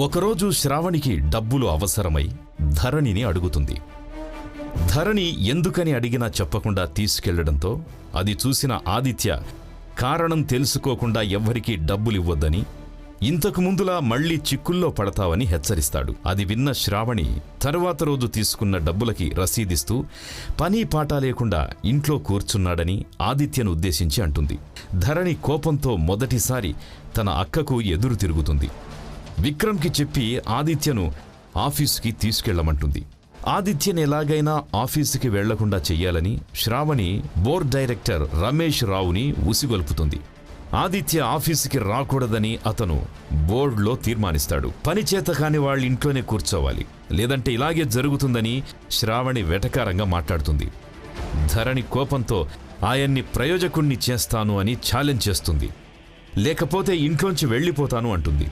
ఒకరోజు శ్రావణికి డబ్బులు అవసరమై ధరణిని అడుగుతుంది. ధరణి ఎందుకని అడిగినా చెప్పకుండా తీసుకెళ్లడంతో అది చూసిన ఆదిత్య కారణం తెలుసుకోకుండా ఎవ్వరికీ డబ్బులివ్వొద్దని, ఇంతకు ముందులా మళ్లీ చిక్కుల్లో పడతావని హెచ్చరిస్తాడు. అది విన్న శ్రావణి తరువాత రోజు తీసుకున్న డబ్బులకి రసీదిస్తూ పని పాట లేకుండా ఇంట్లో కూర్చున్నాడని ఆదిత్యను ఉద్దేశించి అంటుంది. ధరణి కోపంతో మొదటిసారి తన అక్కకు ఎదురు తిరుగుతుంది. విక్రమ్కి చెప్పి ఆదిత్యను ఆఫీసుకి తీసుకెళ్లమంటుంది. ఆదిత్యని ఎలాగైనా ఆఫీసుకి వెళ్లకుండా చెయ్యాలని శ్రావణి బోర్డ్ డైరెక్టర్ రమేష్ రావుని ఉసిగొల్పుతుంది. ఆదిత్య ఆఫీసుకి రాకూడదని అతను బోర్డులో తీర్మానిస్తాడు. పని చేత కాని వాళ్ళ ఇంట్లోనే కూర్చోవాలి, లేదంటే ఇలాగే జరుగుతుందని శ్రావణి వెటకారంగా మాట్లాడుతుంది. ధరణి కోపంతో ఆయన్ని ప్రయోజకుణ్ణి చేస్తాను అని ఛాలెంజ్ చేస్తుంది. లేకపోతే ఇంట్లోంచి వెళ్లిపోతాను అంటుంది.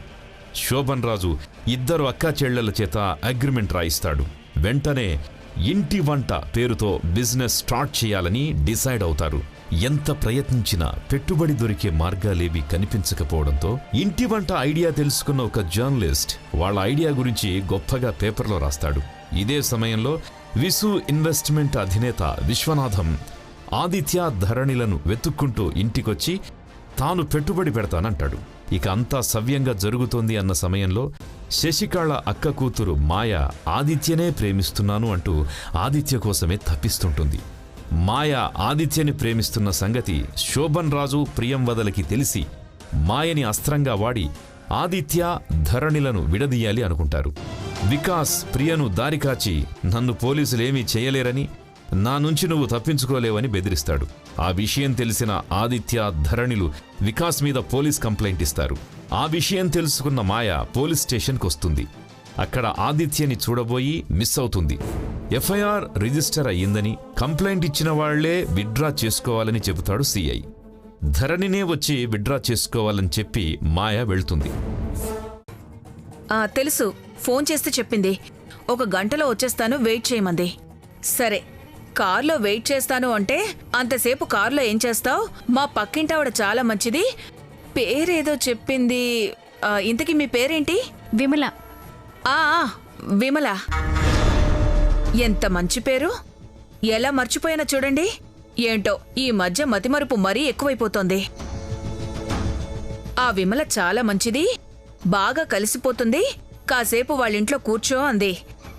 శోభన్ రాజు ఇద్దరు అక్కా చెల్లెల చేత అగ్రిమెంట్ రాయిస్తాడు. వెంటనే ఇంటి వంట పేరుతో బిజినెస్ స్టార్ట్ చేయాలని డిసైడ్ అవుతారు. ఎంత ప్రయత్నించినా పెట్టుబడి దొరికే మార్గాలేవి కనిపించకపోవడంతో ఇంటి వంట ఐడియా తెలుసుకున్న ఒక జర్నలిస్ట్ వాళ్ళ ఐడియా గురించి గొప్పగా పేపర్లో రాస్తాడు. ఇదే సమయంలో విసు ఇన్వెస్ట్మెంట్ అధినేత విశ్వనాథం ఆదిత్య ధరణిలను వెతుక్కుంటూ ఇంటికొచ్చి తాను పెట్టుబడి పెడతానంటాడు. ఇక అంతా సవ్యంగా జరుగుతోంది అన్న సమయంలో శశికళ అక్క కూతురు మాయ ఆదిత్యనే ప్రేమిస్తున్నాను అంటూ ఆదిత్య కోసమే తప్పిస్తుంటుంది. మాయ ఆదిత్యని ప్రేమిస్తున్న సంగతి శోభన్ రాజు ప్రియంవదలకి తెలిసి మాయని అస్త్రంగా వాడి ఆదిత్య ధరణిలను విడదీయాలి అనుకుంటారు. వికాస్ ప్రియను దారికాచి నన్ను పోలీసులేమీ చేయలేరని, నా నుంచి నువ్వు తప్పించుకోలేవని బెదిరిస్తాడు. ఆ విషయం తెలిసిన ఆదిత్య ధరణిలు వికాస్ మీద పోలీస్ కంప్లైంట్ ఇస్తారు. ఆ విషయం తెలుసుకున్న మాయ పోలీస్ స్టేషన్కి వస్తుంది. అక్కడ ఆదిత్యని చూడబోయి మిస్ అవుతుంది. ఎఫ్ఐఆర్ రిజిస్టర్ అయ్యిందని, కంప్లైంట్ ఇచ్చిన వాళ్లే విత్డ్రా చేసుకోవాలని చెబుతాడు సిఐ. ధరణినే వచ్చి విత్డ్రా చేసుకోవాలని చెప్పి మాయ వెళ్తుంది. తెలుసు, ఫోన్ చేస్తే చెప్పింది. 1 గంటలో వచ్చేస్తాను, వెయిట్ చేయమంది. సరే, కార్లో వెయిట్ చేస్తాను అంటే అంతసేపు కార్లో ఏం చేస్తావు? మా పక్కింటావిడ చాలా మంచిది, పేరేదో చెప్పింది. ఇంతకీ మీ పేరేంటి? విమల. విమల. ఎంత మంచి పేరు! ఎలా మర్చిపోయినా చూడండి. ఏంటో ఈ మధ్య మతిమరుపు మరీ ఎక్కువైపోతోంది. ఆ విమల చాలా మంచిది, బాగా కలిసిపోతుంది, కాసేపు వాళ్ళింట్లో కూర్చో అంది.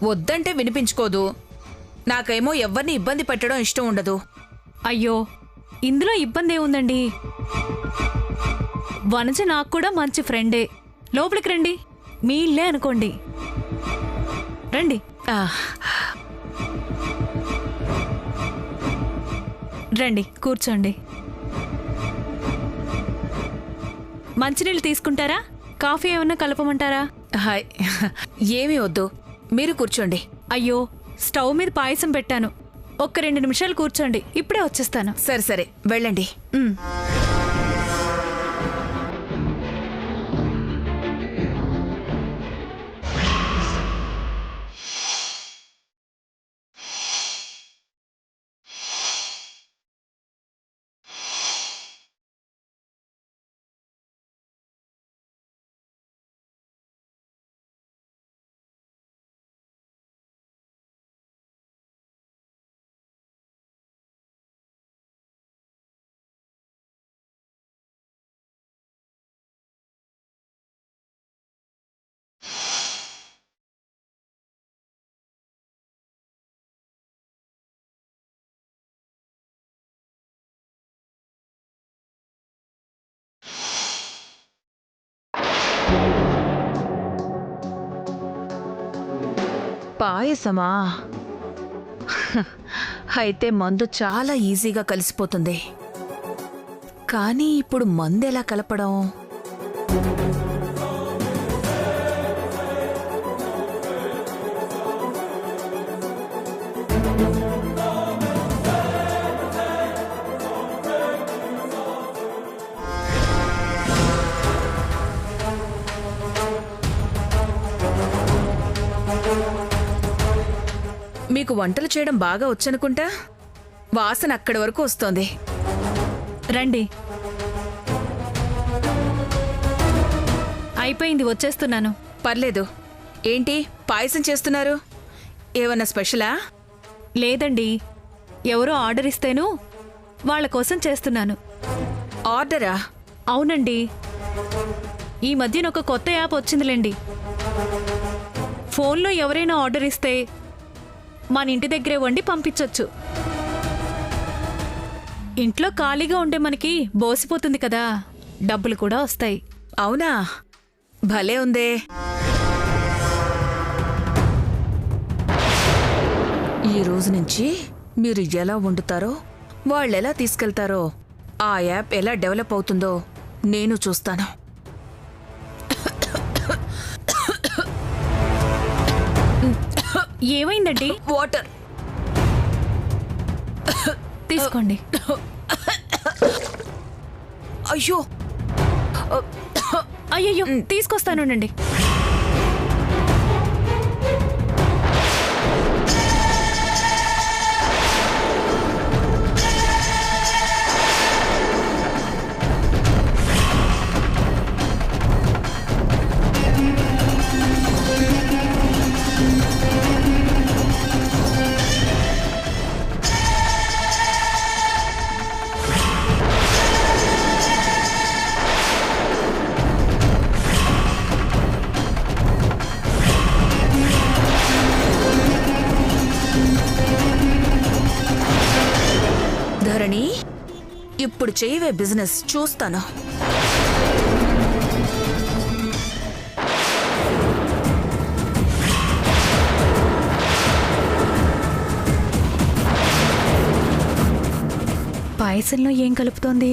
వద్దంటే వినిపించుకోదు. నాకేమో ఎవ్వరిని ఇబ్బంది పెట్టడం ఇష్టం ఉండదు. అయ్యో, ఇందులో ఇబ్బంది ఏముందండి? వనజ నాకు కూడా మంచి ఫ్రెండే. లోపలికి రండి, మీ ఇల్లే అనుకోండి. రండి. రండి, కూర్చోండి. మంచినీళ్ళు తీసుకుంటారా? కాఫీ ఏమన్నా కలపమంటారా? హాయ్, ఏమీ వద్దు, మీరు కూర్చోండి. అయ్యో, స్టవ్ మీద పాయసం పెట్టాను. 1-2 నిమిషాలు కూర్చోండి, ఇప్పుడే వచ్చేస్తాను. సరే సరే, వెళ్ళండి. పాయసమా? అయితే మందు చాలా ఈజీగా కలిసిపోతుంది. కానీ ఇప్పుడు మందు ఎలా కలపడం? మీకు వంటలు చేయడం బాగా వచ్చనుకుంటా. వాసన అక్కడి వరకు వస్తోంది. రండి. అయిపోయింది, వచ్చేస్తున్నాను. పర్లేదు. ఏంటి పాయసం చేస్తున్నారు? ఏమన్నా స్పెషలా? లేదండి, ఎవరో ఆర్డర్ ఇస్తేను వాళ్ళ కోసం చేస్తున్నాను. ఆర్డరా? అవునండి, ఈ మధ్యన ఒక కొత్త యాప్ వచ్చిందిలేండి. ఫోన్లో ఎవరైనా ఆర్డర్ ఇస్తే మన ఇంటి దగ్గరే వండి పంపించొచ్చు. ఇంట్లో ఖాళీగా ఉండే మనకి బోసిపోతుంది కదా, డబ్బులు కూడా వస్తాయి. అవునా? భలే ఉందే. ఈ రోజు నుంచి మీరు ఎలా వండుతారో, వాళ్ళెలా తీసుకెళ్తారో, ఆ యాప్ ఎలా డెవలప్ అవుతుందో నేను చూస్తాను. ఏమైందండి? వాటర్ తీసుకోండి. అయ్యో, అయ్యయ్యో, తీసుకొస్తానండి. ధరణి, ఇప్పుడు చేయవే బిజినెస్ చూస్తాను. పాయసంలో ఏం కలుపుతోంది?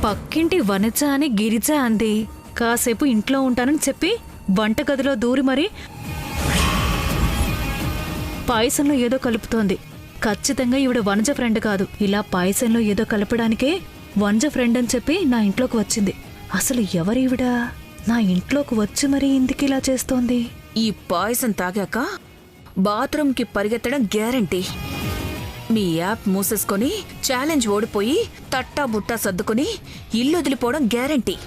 పక్కింటి వనజ అని గిరిజ అంది. కాసేపు ఇంట్లో ఉంటానని చెప్పి వంటగదిలో దూరి మరి పాయసంలో ఏదో కలుపుతోంది. ఖచ్చితంగా ఈవిడ వనజ ఫ్రెండ్ కాదు. ఇలా పాయసంలో ఏదో కలపడానికే వనజ ఫ్రెండ్ అని చెప్పి నా ఇంట్లోకి వచ్చింది. అసలు ఎవరీవిడ నా ఇంట్లోకి వచ్చి మరి ఇందుకు ఇలా చేస్తోంది? ఈ పాయసం తాగాక బాత్రూంకి పరిగెత్తడం గ్యారంటీ. మీ యాప్ మూసేసుకొని ఛాలెంజ్ ఓడిపోయి తట్టా బుట్టా సర్దుకుని ఇల్లు వదిలిపోవడం గ్యారంటీ.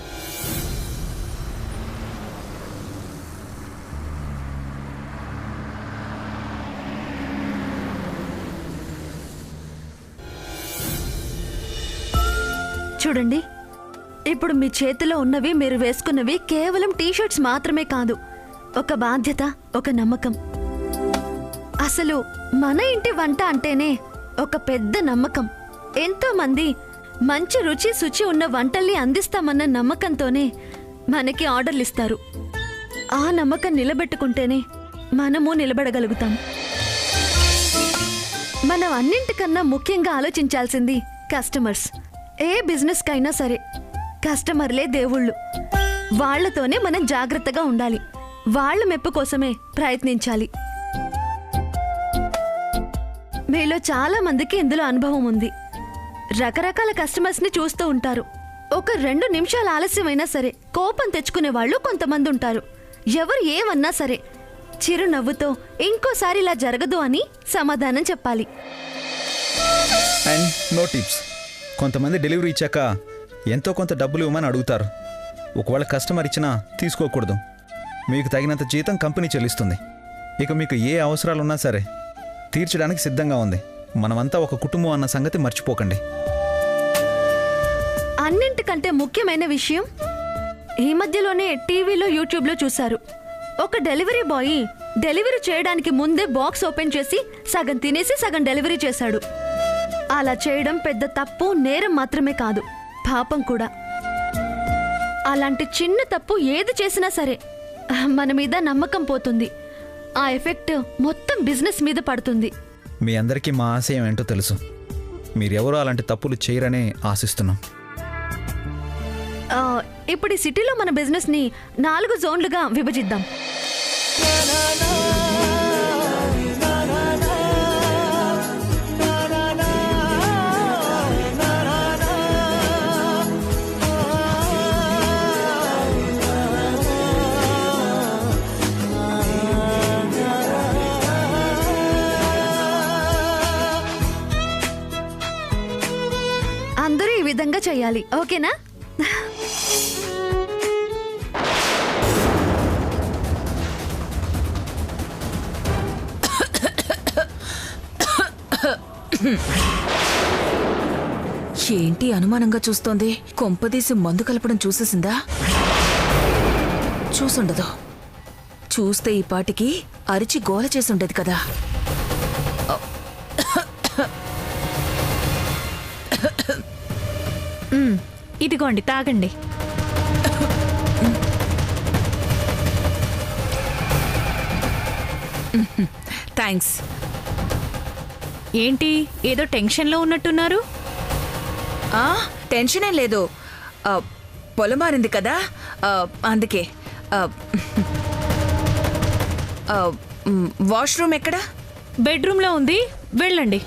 చూడండి, ఇప్పుడు మీ చేతిలో ఉన్నవి, మీరు వేసుకున్నవి కేవలం టీషర్ట్స్ మాత్రమే కాదు, ఒక బాధ్యత, ఒక నమ్మకం. అసలు మన ఇంటి వంట అంటేనే ఒక పెద్ద నమ్మకం. ఎంతో మంది మంచి రుచి శుచి ఉన్న వంటల్ని అందిస్తామన్న నమ్మకంతోనే మనకి ఆర్డర్లు ఇస్తారు. ఆ నమ్మకం నిలబెట్టుకుంటేనే మనము నిలబడగలుగుతాం. మనం అన్నింటికన్నా ముఖ్యంగా ఆలోచించాల్సింది కస్టమర్స్. ఏ బిజినెస్ కైనా సరే కస్టమర్లే దేవుళ్ళు. వాళ్లతోనే మనం జాగ్రత్తగా ఉండాలి. వాళ్ళ మెప్పు కోసమే ప్రయత్నించాలి. మీలో చాలా మందికి ఇందులో అనుభవం ఉంది. రకరకాల కస్టమర్స్ ని చూస్తూ ఉంటారు. ఒక 2 నిమిషాలు ఆలస్యమైనా సరే కోపం తెచ్చుకునే వాళ్ళు కొంతమంది ఉంటారు. ఎవరు ఏమన్నా సరే చిరునవ్వుతో ఇంకోసారి ఇలా జరగదు అని సమాధానం చెప్పాలి. And no tips. కొంతమంది డెలివరీ ఇచ్చాక ఎంతో కొంత డబ్బులు ఇవ్వమని అడుగుతారు. ఒకవేళ కస్టమర్ ఇచ్చినా తీసుకోకూడదు. మీకు తగినంత జీతం కంపెనీ చెల్లిస్తుంది. ఇక మీకు ఏ అవసరాలు ఉన్నా సరే తీర్చడానికి సిద్ధంగా ఉంది. మనమంతా ఒక కుటుంబం అన్న సంగతి మర్చిపోకండి. అన్నింటికంటే ముఖ్యమైన విషయం, ఈ మధ్యలోనే టీవీలో, యూట్యూబ్లో చూశారు. ఒక డెలివరీ బాయ్ డెలివరీ చేయడానికి ముందే బాక్స్ ఓపెన్ చేసి సగం తినేసి సగం డెలివరీ చేశాడు. అలా చేయడం పెద్ద తప్పు, నేరం మాత్రమే కాదు, పాపం కూడా. అలాంటి చిన్న తప్పు ఏది చేసినా సరే మన మీద నమ్మకం పోతుంది. ఆ ఎఫెక్ట్ మొత్తం బిజినెస్ మీద పడుతుంది. మీ అందరికీ మా ఆశయం ఏంటో తెలుసు. మీరెవరూ అలాంటి తప్పులు చేయరనే ఆశిస్తున్నాం. ఇప్పుడు ఈ సిటీలో మన బిజినెస్ ని 4 జోన్లుగా విభజిద్దాం. అందరూ ఈ విధంగా చేయాలి, ఓకేనా? ఏంటి అనుమానంగా చూస్తోంది? కొంపదీసి మందు కలపడం చూసేసిందా? చూసుండదు. చూస్తే ఈ పాటికి అరిచి గోల చేసుండేది కదా. ఇదిగోండి తాగండి. థ్యాంక్స్. ఏంటి ఏదో టెన్షన్లో ఉన్నట్టున్నారు? టెన్షన్ ఏం లేదు. పొలం మారింది కదా, అందుకే. వాష్రూమ్ ఎక్కడ? బెడ్రూమ్లో ఉంది, వెళ్ళండి.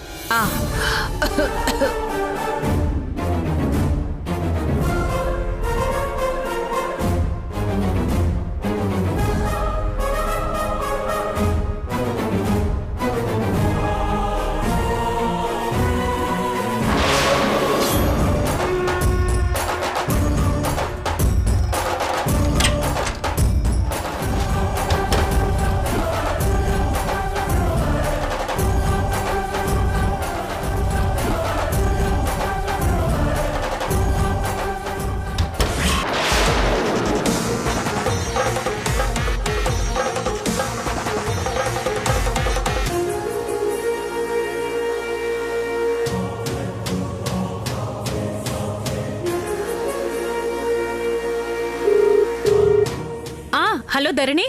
హలో ధరణి,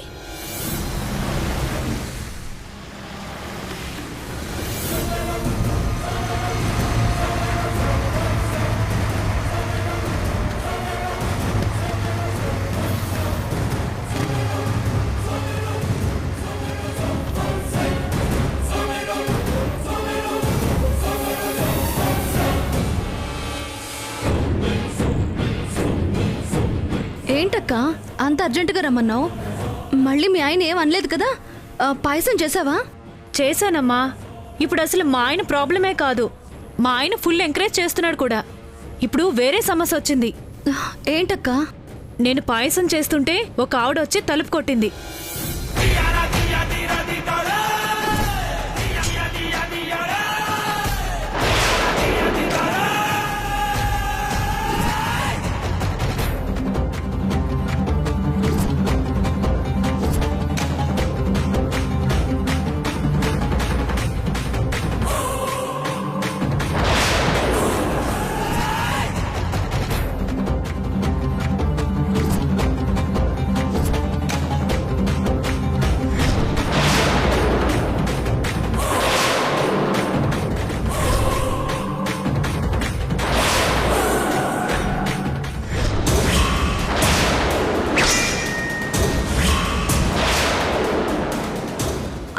ఏంటక్క అంత అర్జెంటుగా రమ్మన్నావు? మళ్ళీ మీ ఆయన ఏం అనలేదు కదా? పాయసం చేసావా? చేశానమ్మా. ఇప్పుడు అసలు మా ఆయన ప్రాబ్లమే కాదు, మా ఆయన ఫుల్ ఎంకరేజ్ చేస్తున్నాడు కూడా. ఇప్పుడు వేరే సమస్య వచ్చింది. ఏంటక్క? నేను పాయసం చేస్తుంటే ఒక ఆవిడ వచ్చి తలుపు కొట్టింది.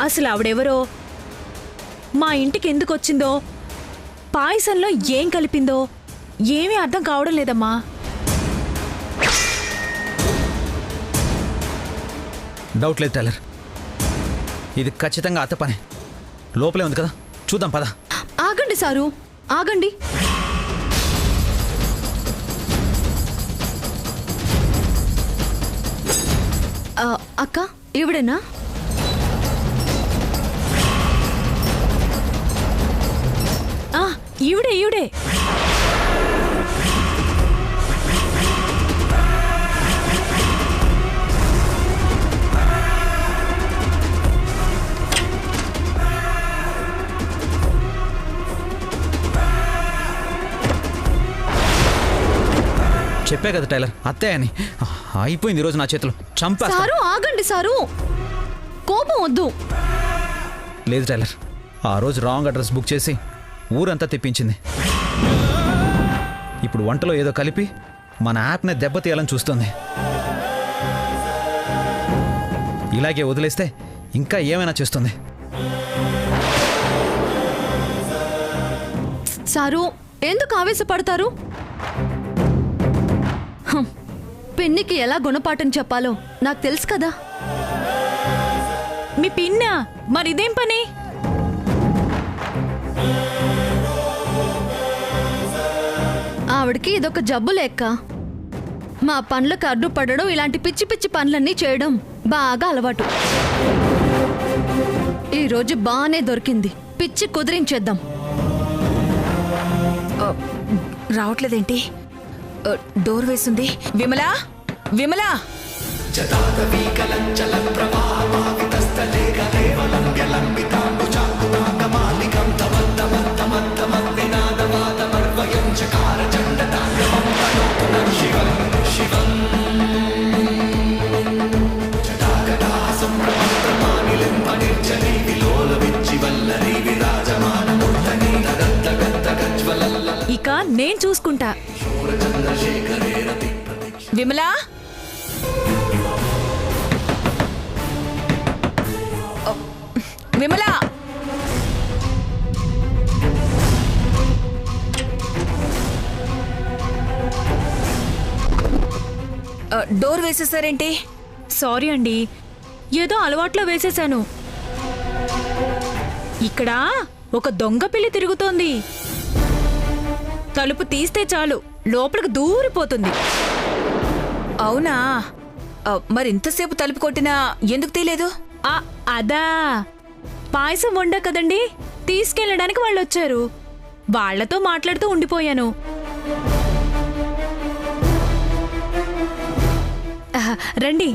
అసలు ఆవిడెవరో, మా ఇంటికి ఎందుకు వచ్చిందో, పాయసంలో ఏం కలిపిందో ఏమీ అర్థం కావడం లేదమ్మా. డౌట్ లేదు టైలర్, ఇది ఖచ్చితంగా అత్త పనే. లోపలే ఉంది కదా, చూద్దాం పద. ఆగండి సారు, ఆగండి. అక్క ఈవిడేనా? ఈవిడే ఈవిడే. చెప్పే కదా టైలర్, అత్తే అని. అయిపోయింది ఈరోజు నా చేతిలో, చంపేస్తా. సారు ఆగండి సారు, కోపం వద్దు. లేదు టైలర్, ఆ రోజు రాంగ్ అడ్రస్ బుక్ చేసి ఊరంతా తెప్పించింది. ఇప్పుడు వంటలో ఏదో కలిపి మన యాప్ని దెబ్బతీయాలని చూస్తుంది. ఇలాగే వదిలేస్తే ఇంకా ఏమైనా చేస్తుంది. సారు ఎందుకు ఆవేశపడతారు? పిన్నికి ఎలా గుణపాఠం చెప్పాలో నాకు తెలుసు కదా. మీ పిన్నా మరిదేం పని? ఆవిడకి ఇదొక జబ్బు లెక్క. మా పనులకు అడ్డు పడడం, ఇలాంటి పిచ్చి పిచ్చి పనులన్నీ చేయడం బాగా అలవాటు. ఈరోజు బాగానే దొరికింది, పిచ్చి కుదిరించేద్దాం. రావట్లేదేంటి? డోర్ వేసింది. విమలా, విమలా! ఇక నేను చూసుకుంటా. విమలా! విమలా! డోర్ వేసేసారేంటి? సారీ అండి, ఏదో అలవాట్లో వేసేశాను. ఇక్కడ ఒక దొంగ పిల్లి తిరుగుతోంది. తలుపు తీస్తే చాలు లోపలికి దూరిపోతుంది. అవునా? మరి ఇంతసేపు తలుపు కొట్టినా ఎందుకు తీయలేదు? అదా, పాయసం వండా కదండి, తీసుకెళ్ళడానికి వాళ్ళు వచ్చారు. వాళ్లతో మాట్లాడుతూ ఉండిపోయాను. రండి.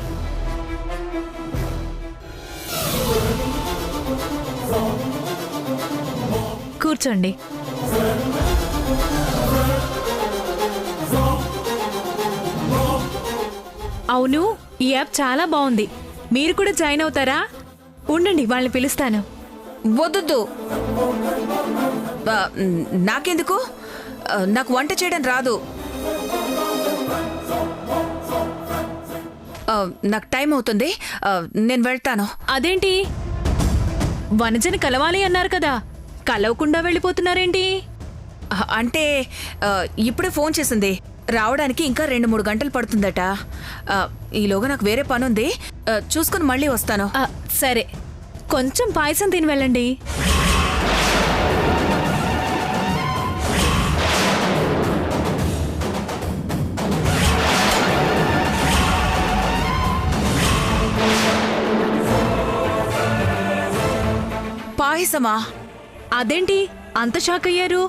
కూర్చోండి. అవును, ఈ యాప్ చాలా బాగుంది. మీరు కూడా జాయిన్ అవుతారా? ఉండండి, వాళ్ళని పిలుస్తాను. వద్దు, నాకెందుకు? నాకు వంట చేయడం రాదు. నాకు టైం అవుతుంది, నేను వెళ్తాను. అదేంటి, వనజని కలవాలి అన్నారు కదా, కలవకుండా వెళ్ళిపోతున్నారేంటి? అంటే ఇప్పుడే ఫోన్ చేసింది, రావడానికి ఇంకా 2-3 గంటలు పడుతుందట. ఈలోగా నాకు వేరే పనుంది, చూసుకుని మళ్ళీ వస్తాను. సరే, కొంచెం పాయసం తిని వెళ్ళండి. పాయసమా? అదేంటి అంత షాక్ అయ్యారు?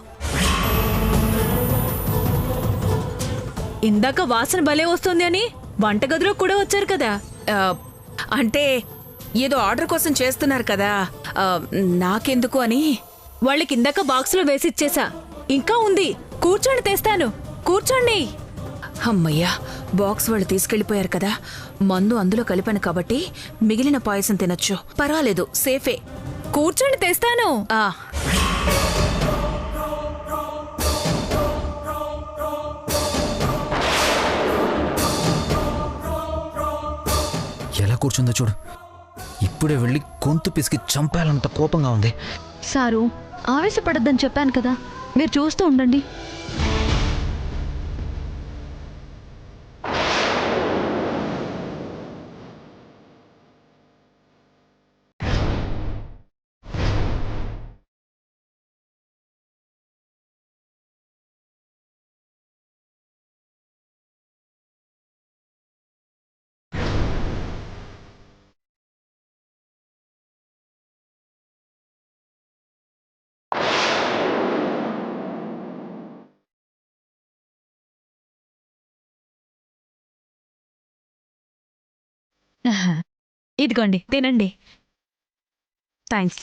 ఇందాక వాసన భలే వస్తుంది అని వంటగదిలో కూడా వచ్చారు కదా. అంటే ఏదో ఆర్డర్ కోసం చేస్తున్నారు కదా, నాకెందుకు అని. వాళ్ళకి ఇందాక బాక్స్లో వేసి ఇచ్చేసా, ఇంకా ఉంది. కూర్చోండి, తెస్తాను. కూర్చోండి. అమ్మయ్యా, బాక్స్ వాళ్ళు తీసుకెళ్లిపోయారు కదా, మందు అందులో కలిపాను కాబట్టి మిగిలిన పాయసం తినొచ్చు. పర్వాలేదు, సేఫే. కూర్చోండి, తెస్తాను. ఎలా కూర్చుందో చూడు. ఇప్పుడే వెళ్ళి గొంతు పిసికి చంపాలంత కోపంగా ఉంది. సారు, ఆవేశపడద్దని చెప్పాను కదా, మీరు చూస్తూ ఉండండి. ఇదిగోండి, తినండి. థ్యాంక్స్.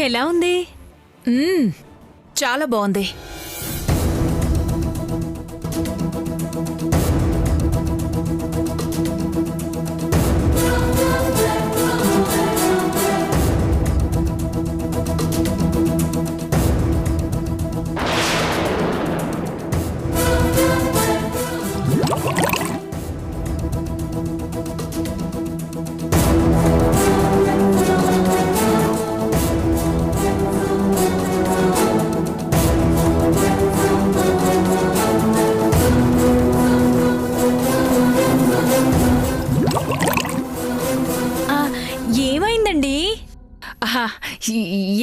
ఎలా ఉంది? చాలా బాగుంది. ఏమైందండి?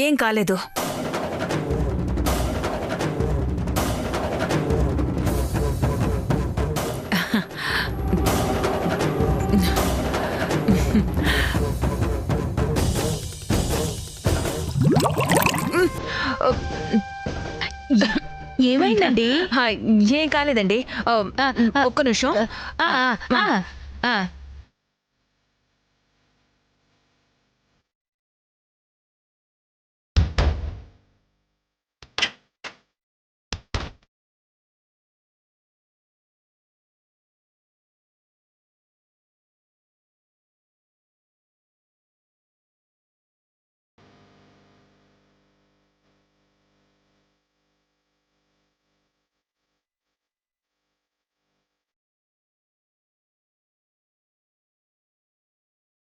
ఏం కాలేదు. ఏమైందండి? ఏం కాలేదండి. ఒక్క నిమిషం.